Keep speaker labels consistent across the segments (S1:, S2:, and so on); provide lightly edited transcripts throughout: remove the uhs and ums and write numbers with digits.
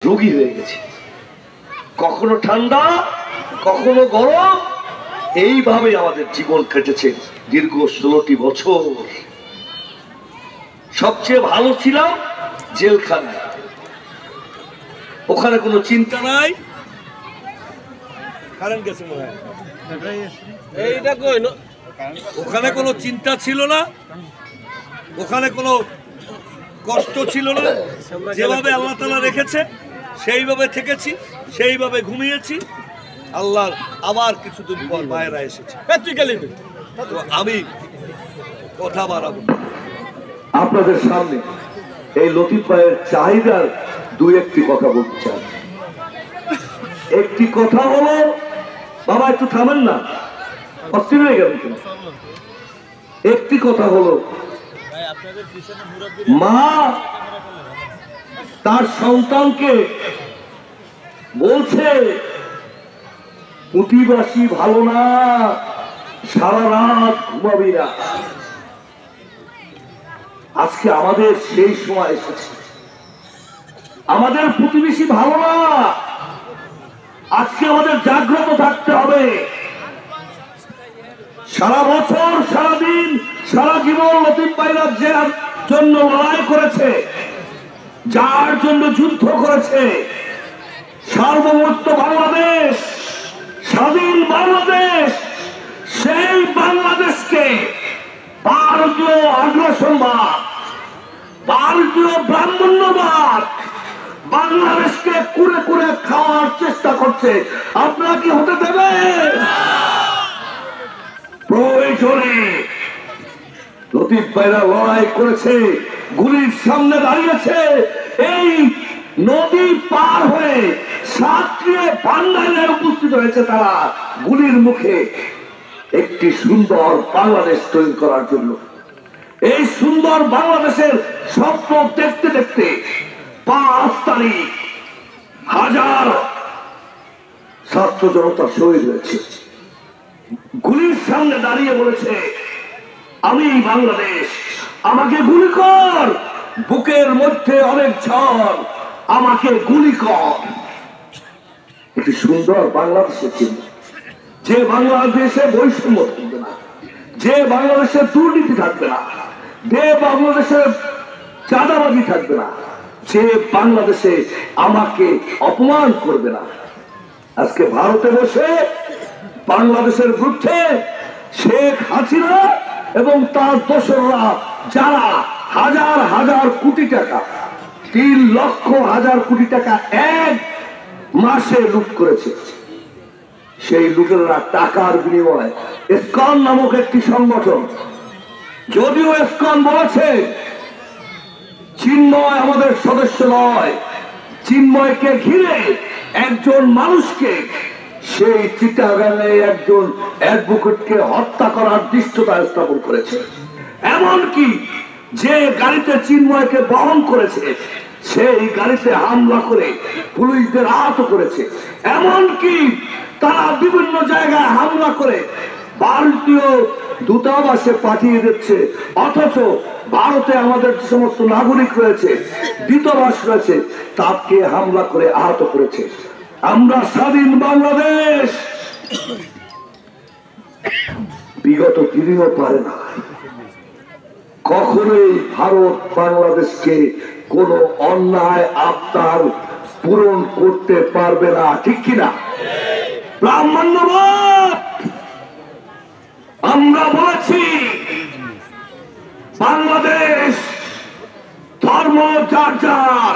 S1: রোগী হয়ে গেছি, কখনো ঠান্ডা কখনো গরম, এইভাবে আমাদের জীবন কেটেছে দীর্ঘ 16টি বছর। সবচেয়ে ভালো ছিলাম জেলখানায়, ওখানে কোনো চিন্তা নাই। ওখানে কোনো চিন্তা ছিল না, ওখানে কোনো কষ্ট ছিল না। যেভাবে আল্লাহ তাআলা রেখেছে সেইভাবে থেকেছি, সেইভাবে ঘুমিয়েছি। আল্লাহ আবার কিছুদিন পর মায়েরা এসেছে, তো আমি কথা বাড়াবো আপনাদের সামনে। এই লতিফ ভাইয়ের চাহিদার দুই একটি কথা বলতে চাই। একটি কথা হলো, বাবা একটু থামেন না, অস্থির হয়ে গেল। একটি কথা হলো, মা তার সন্তানকে বলছে প্রতিবাসী ভালো না, সারা রাত ঘুমাবি না। আজকে আমাদের সেই সময় এসেছে, আমাদের প্রতিবেশী ভালো না, আজকে আমাদের জাগ্রত থাকতে হবে। সারা বছর সারাদিন সারা জীবন লতিফ ভাইরা যার জন্য লড়াই করেছে, যার জন্য যুদ্ধ করেছে, সার্বভৌমত্ব বাংলাদেশ, স্বাধীন বাংলাদেশ, সেই বাংলাদেশকে ভারতীয় আগ্রাসনবাদ, ভারতীয় ব্রাহ্মণ্যবাদ বাংলাদেশকে কুড়ে কুড়ে খাওয়ার চেষ্টা করছে। আপনারা কি হতে দেবেন? প্রয়োজনে লতিফ ভাইরা লড়াই করেছে, গুলির সামনে দাঁড়িয়েছে। এই নদী পার হয়ে সাতক্ষীরা বান্দাইলে উপস্থিত হয়েছে তারা গুলির মুখে একটি সুন্দর বাংলাদেশ তৈরি করার জন্য। এই সুন্দর বাংলাদেশের স্বপ্ন দেখতে দেখতে 5 তারিখ হাজার ছাত্র জনতা শহীদ হয়েছে। গুলির সামনে দাঁড়িয়ে বলেছে, আমি বাংলাদেশ, আমাকে গুলি কর, বুকের মধ্যে অনেক ঝড়, আমাকে গুলি কর। একটি সুন্দর বাংলাদেশের চিন্তা, যে বাংলাদেশে বৈষম্য থাকবে না, যে বাংলাদেশে দুর্নীতি থাকবে না, যে বাংলাদেশে চাঁদাবাজি থাকবে না, যে বাংলাদেশে আমাকে অপমান করবে না। আজকে ভারতে বসে বাংলাদেশের বিরুদ্ধে শেখ হাসিনা এবং তার দোসররা যারা হাজার হাজার কোটি টাকা, 3 লক্ষ হাজার কোটি টাকা এক মাসে লুট করেছে, সেই লুটেরা টাকার বিনিময়ে ইসকন নামক একটি সংগঠন, যদিও ইসকন বলেছে চিন্ময় আমাদের সদস্য নয়, চিন্ময়কে ঘিরে একজন মানুষকে, সেই চিটাগাঙে একজন অ্যাডভোকেটকে হত্যা করার দৃষ্টতা স্থাপন করেছে। এমনকি যে গাড়িতে চিন্ময়কে বহন করেছে সেই গাড়িতে হামলা করে পুলিশদের আহত করেছে। এমনকি তারা বিভিন্ন জায়গায় হামলা করে ভারতীয় দূতাবাসে পাঠিয়ে দিচ্ছে, অথচ ভারতে আমাদের যে সমস্ত নাগরিক রয়েছে, দূতাবাস রয়েছে, তাকে হামলা করে আহত করেছে। আমরা স্বাধীন বাংলাদেশ বিগত দিনও পারে না, কখনোই ভারত বাংলাদেশকে কোন অন্যায় আবদার পূরণ করতে পারবে না, ঠিক কিনা? ব্রাহ্মণ্যবাদ আমরা বলেছি, বাংলাদেশ ধর্ম যার যার,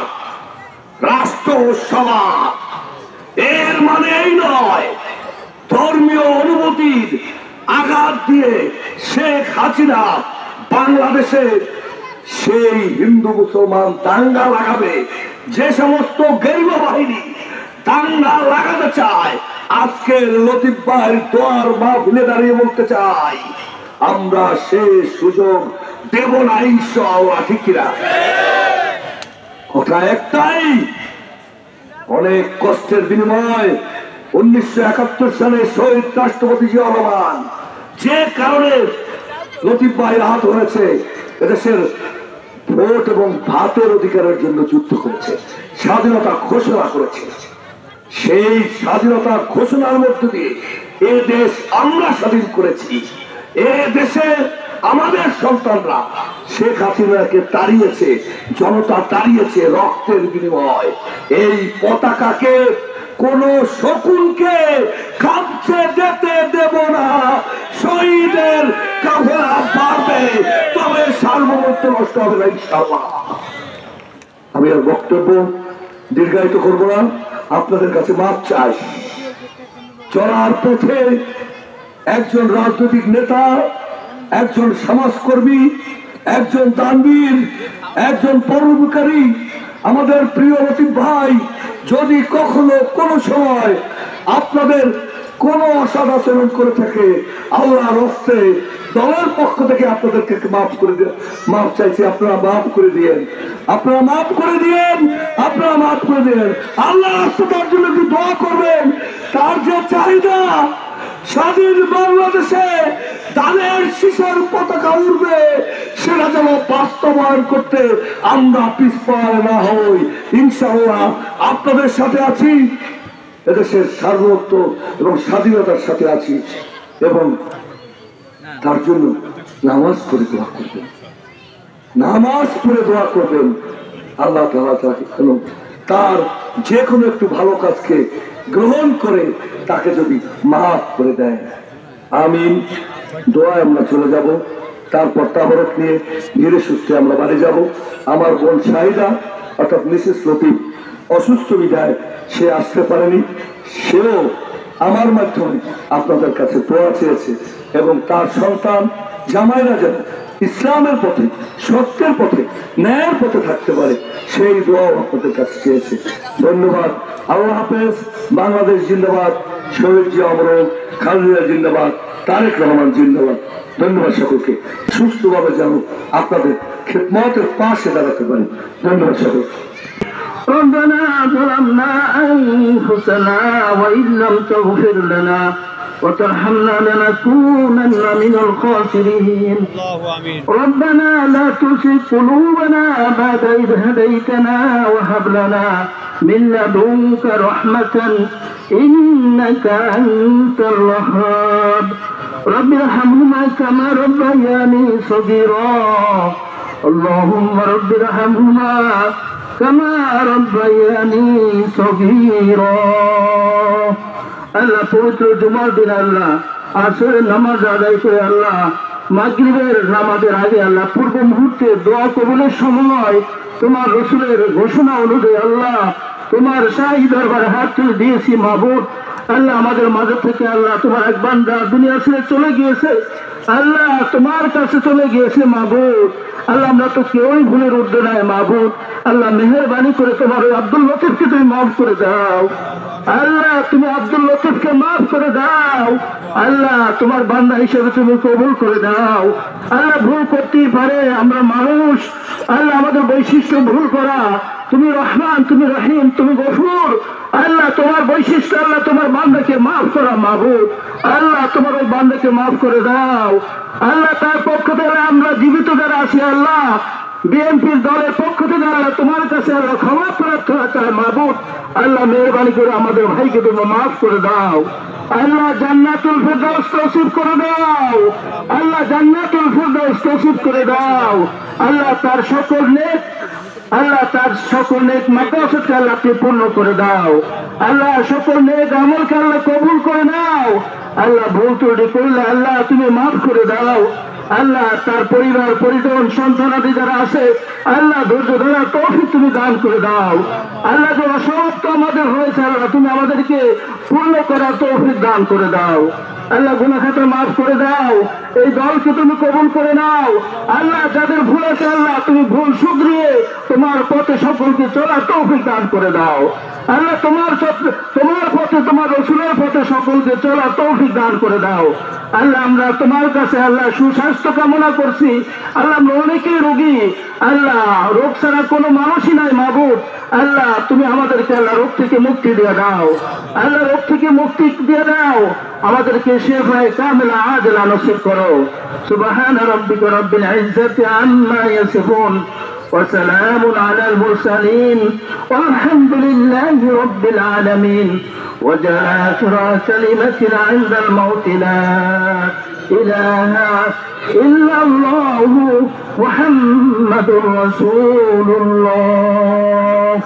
S1: রাষ্ট্র সবার। এর মানে এই নয় ধর্মীয় অনুভূতির আঘাত দিয়ে শেখ হাসিনা বাংলাদেশে সেই হিন্দু মুসলমান দাঙ্গা লাগাবে। যে সমস্ত গেরিলা বাহিনী দাঙ্গা লাগাতে চায়, আজকের লতিফ ভাইয়ের দোয়ার মাহফিলে দাঁড়িয়ে বলতে চাই, আমরা সেই সুযোগ দেব না ইনশাআল্লাহ, ঠিক কিনা? কথা একটাই, অনেক কষ্টের বিনিময় 1971 সালে শহীদ রাষ্ট্রপতি জিয়াউর রহমান যে কারণে লতিফ ভাই আহত হয়েছে, এদেশের ভোট এবং ভাতের অধিকারের জন্য যুদ্ধ করেছে, স্বাধীনতা ঘোষণা করেছে। সেই স্বাধীনতা ঘোষণার মধ্য দিয়ে এ দেশ আমরা স্বাধীন করেছি। এ দেশে আমাদের সন্তানরা শেখ হাসিনাকে তাড়িয়েছে, জনতা তাড়িয়েছে রক্তের বিনিময়। এই পতাকাকে কোন শকুনকে কাঁপতে যেতে দেব না। শহীদের কাফেলা বাড়বে, তবে সার্বভৌমত্ব নষ্ট হবে না ইনশাআল্লাহ। আমি আর বক্তব্য দীর্ঘায়িত করবো না, আপনাদের কাছে মাপ চাই। চলার পথে একজন রাজনৈতিক নেতা, একজন সমাজকর্মী, একজন দানবীর, একজন পরোপকারী আমাদের প্রিয় লতিফ ভাই যদি কখনো কোনো সময় আপনাদের কোনো অসৎ আচরণ করে থাকে, আল্লাহর হস্তে দলের পক্ষ থেকে আপনাদেরকে মাফ করে দিয়ে মাফ চাইছি। আপনারা মাফ করে দিয়েন, আপনারা মাফ করে দিয়েন, আপনারা মাফ করে দিয়েন। আল্লাহ হস্তে তার জন্য একটু দোয়া করবেন। তার যে চাহিদা স্বাধীন বাংলাদেশে ধানের শীষের পতাকা উড়বে, সেটা যেন বাস্তবায়ন করতে আমরা পিছপা না হই ইনশাআল্লাহ। আপনাদের সাথে আছি, এদেশের সার্বভৌমত্ব এবং স্বাধীনতার সাথে আছি, এবং তার জন্য নামাজ পড়ে দোয়া করবেন, নামাজ পড়ে দোয়া করবেন। আল্লাহ তাআলা তার যে কোনো একটু ভালো কাজকে গ্রহণ করে তাকে যদি মাফ করে দেয়। আমিন। দোয়ায় আমরা চলে যাব, তারপর তাবারক নিয়ে ধীরে সুস্থে আমরা বাড়ি যাব। আমার বোন শাহিদা অর্থাৎ মিসেস লতিফ অসুস্থ বিদায় সে আসতে পারেনি, সেও আমার মাধ্যমে আপনাদের কাছে দোয়া চেয়েছে, এবং তার সন্তান জামাইরা যেন ইসলামের পথে, সত্যের পথে, ন্যায়ের পথে থাকতে পারে, সেই দোয়াও আপনাদের কাছে চেয়েছে। ধন্যবাদ। আল্লাহ হাফেজ। বাংলাদেশ জিন্দাবাদ, শহীদ জিয়া অমর, খালেদা জিন্দাবাদ, তারেক রহমান জিন্দাবাদ। ধন্যবাদ সকলকে। সুস্থভাবে যেন আপনাদের খেদমতের পাশে দাঁড়াতে পারে। ধন্যবাদ সকলকে।
S2: ربنا ظلمنا أنفسنا وإن لم تغفر لنا وترحمنا لنكونن من الخاسرين. ربنا لا تزغ قلوبنا بعد إذ هديتنا وهب لنا من لدنك رحمة إنك أنت الوهاب. رب ارحمهما كما ربياني صغيرا. اللهم رب ارحمهما كما ربياني صغيرا. আল্লাহ পবিত্র জুমার দিন আল্লাহ আসরের নামাজ আদায় করে আল্লাহ মাগরিবের নামাজের আগে আল্লাহ পূর্ব মুহূর্তে দোয়া কবুলের সময় তোমার রসুলের ঘোষণা অনুযায়ী আল্লাহ তোমার শাহী দরবারে হাত তুলে দিয়েছি মাহবুব। আল্লাহ আমাদের মাঝে থেকে আল্লাহ তোমার এক বান্দা দুনিয়া ছেড়ে চলে গিয়েছে, আল্লাহ তোমার কাছে চলে গিয়েছে মাহবুব। আল্লাহ আমরা তো কেউই ভুলের ঊর্ধ্বে নাই মাহবুব। আল্লাহ মেহেরবানি করে তোমার ওই আব্দুল লতিফকে তুমি মাফ করে দাও। আল্লাহ তুমি আব্দুল লতিফকে মাফ করে দাও। আল্লাহ তোমার বান্দা হিসেবে তুমি কবুল করে দাও। আল্লাহ ভুল করতেই পারে, আমরা মানুষ। আল্লাহ আমাদের বৈশিষ্ট্য ভুল করা। তুমি রহমান, তুমি রহিম, তুমি গফুর। আল্লাহ তোমার বৈশিষ্ট্য, আল্লাহ তোমার বান্দাকে মাফ করা মাহবুব। আল্লাহ তোমার ওই বান্দাকে মাফ করে দাও। আল্লাহ তার পক্ষ থেকে আমরা জীবিত যারা আছি আল্লাহ বিএনপির দলের পক্ষ থেকে আল্লাহ তোমার কাছে আল্লাহ ক্ষমা প্রার্থনা চায় মাহবুব। আল্লাহ মেহরবানি করে আমাদের ভাইকে তুমি মাফ করে দাও। আল্লাহ জান্নাতুল ফিরদাউস নসিব করে দাও। আল্লাহ জান্নাতুল ফিরদাউস নসিব করে দাও। আল্লাহ তার সকল নেক, আল্লাহ তার সকল নেক মাকাসদকে আল্লাহ তুমি পূর্ণ করে দাও। আল্লাহ সকল নেক আমলকে আল্লাহ কবুল করে নাও। আল্লাহ ভুল ত্রুটি করলে আল্লাহ তুমি মাফ করে দাও। আল্লাহ তার পরিবার পরিজন সন্তানাদি যারা আছে আল্লাহ ধৈর্য ধরার তৌফিক তুমি দান করে দাও। আল্লাহ যে অসমাপ্ত আমাদের হয়েছে আল্লাহ তুমি আমাদেরকে পূর্ণ করার তৌফিক দান করে দাও। আল্লাহ গুনাহ খাতা মাফ করে দাও। এই দলকে তুমি কবুল করে নাও। আল্লাহ যাদের ভুল আছে আল্লাহ তুমি ভুল শুধরিয়ে তোমার পথে সকলকে চলার তৌফিক দান করে দাও। আল্লাহ তোমার পথে, তোমার রসুলের পথে সকলকে চলার তৌফিক দান করে দাও। আল্লাহ আমরা তোমার কাছে আল্লাহ সুস্বাস্থ্য কামনা করছি। আল্লাহ আমরা অনেকেই রোগী, আল্লাহ রোগ ছাড়া কোনো মানুষই নাই মাহবুব। আল্লাহ তুমি আমাদেরকে আল্লাহ রোগ থেকে মুক্তি দিয়ে দাও। আল্লাহ রোগ থেকে মুক্তি দিয়ে দাও। আমাদেরকে শিফায়ে কামিলা আজিলা নসিব করো। সুবহান রাব্বিকা রাব্বিল ইজ্জাতি আম্মা ইয়াসিফুন وسلام على المرسلين والحمد لله رب العالمين. وجعل آخر كلمتنا عند الموت لا إله إلا الله محمد رسول الله.